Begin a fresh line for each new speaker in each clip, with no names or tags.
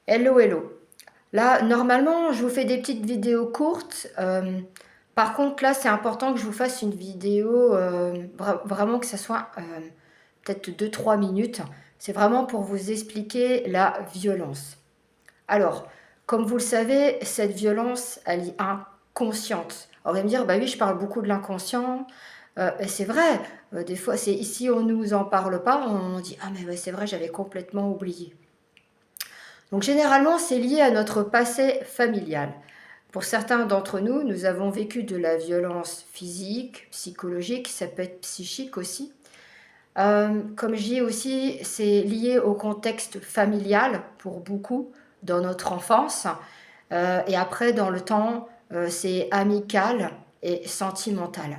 Hello, hello. Là, normalement, je vous fais des petites vidéos courtes. Par contre, là, c'est important que je vous fasse une vidéo, vraiment que ça soit peut-être 2 3 minutes. C'est vraiment pour vous expliquer la violence. Alors, comme vous le savez, cette violence, elle est inconsciente. On va me dire, bah oui, je parle beaucoup de l'inconscient. Et c'est vrai, des fois, si on ne nous en parle pas, on dit, ah mais ouais, c'est vrai, j'avais complètement oublié. Donc généralement, c'est lié à notre passé familial. Pour certains d'entre nous, nous avons vécu de la violence physique, psychologique, ça peut être psychique aussi. Comme je dis aussi, c'est lié au contexte familial pour beaucoup dans notre enfance. Et après, dans le temps, c'est amical et sentimental.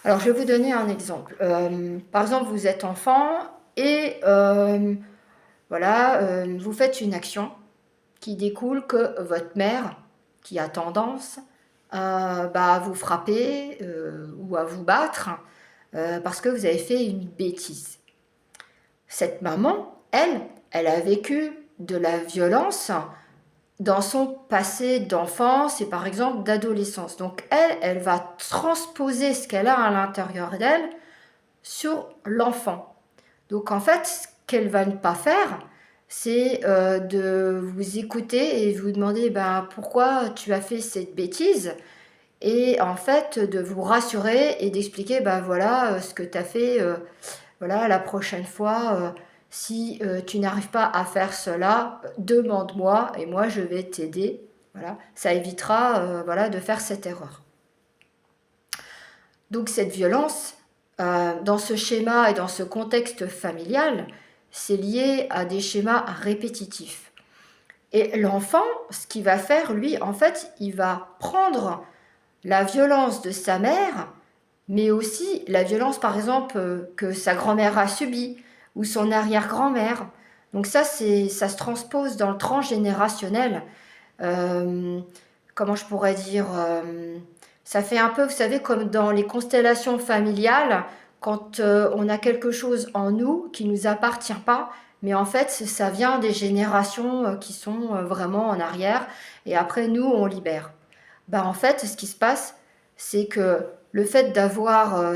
Alors, je vais vous donner un exemple. Par exemple, vous êtes enfant et voilà, vous faites une action qui découle que votre mère, qui a tendance à vous frapper ou à vous battre parce que vous avez fait une bêtise. Cette maman, elle a vécu de la violence dans son passé d'enfance et par exemple d'adolescence. Donc elle va transposer ce qu'elle a à l'intérieur d'elle sur l'enfant. Donc en fait, ce qu'elle va ne pas faire, c'est de vous écouter et vous demander ben, pourquoi tu as fait cette bêtise et en fait de vous rassurer et d'expliquer ben voilà ce que tu as fait, voilà la prochaine fois si tu n'arrives pas à faire cela, demande-moi et moi je vais t'aider. Voilà, ça évitera voilà de faire cette erreur. Donc cette violence, dans ce schéma et dans ce contexte familial, c'est lié à des schémas répétitifs. Et l'enfant, ce qu'il va faire, lui, en fait, il va prendre la violence de sa mère, mais aussi la violence, par exemple, que sa grand-mère a subie, ou son arrière-grand-mère. Donc ça se transpose dans le transgénérationnel. Euh, Comment je pourrais dire ça fait un peu, vous savez, comme dans les constellations familiales, quand on a quelque chose en nous qui ne nous appartient pas, mais en fait, ça vient des générations qui sont vraiment en arrière, et après, nous, on libère. Ben, en fait, ce qui se passe, c'est que le fait d'avoir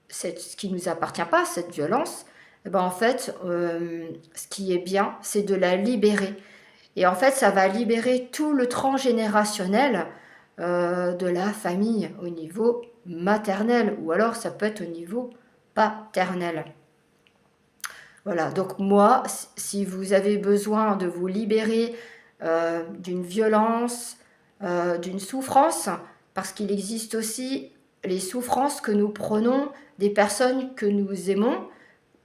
ce qui ne nous appartient pas, cette violence, eh ben, en fait, ce qui est bien, c'est de la libérer. Et en fait, ça va libérer tout le transgénérationnel de la famille au niveau maternel ou alors ça peut être au niveau paternel. Voilà, donc moi, si vous avez besoin de vous libérer d'une violence, d'une souffrance, parce qu'il existe aussi les souffrances que nous prenons des personnes que nous aimons,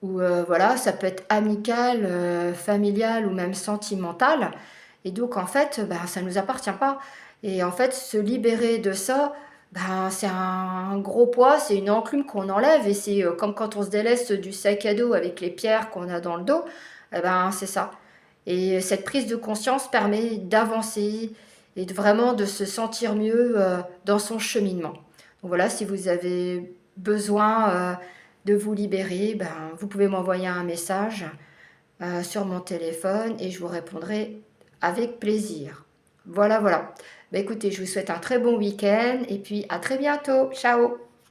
ou voilà, ça peut être amical, familial ou même sentimental. Et donc en fait, ben, ça ne nous appartient pas. Et en fait, se libérer de ça, ben, c'est un gros poids, c'est une enclume qu'on enlève. Et c'est comme quand on se délaisse du sac à dos avec les pierres qu'on a dans le dos, eh ben, c'est ça. Et cette prise de conscience permet d'avancer et vraiment de se sentir mieux dans son cheminement. Donc voilà, si vous avez besoin de vous libérer, ben, vous pouvez m'envoyer un message sur mon téléphone et je vous répondrai avec plaisir. Voilà, voilà. Ben, écoutez, je vous souhaite un très bon week-end et puis à très bientôt. Ciao!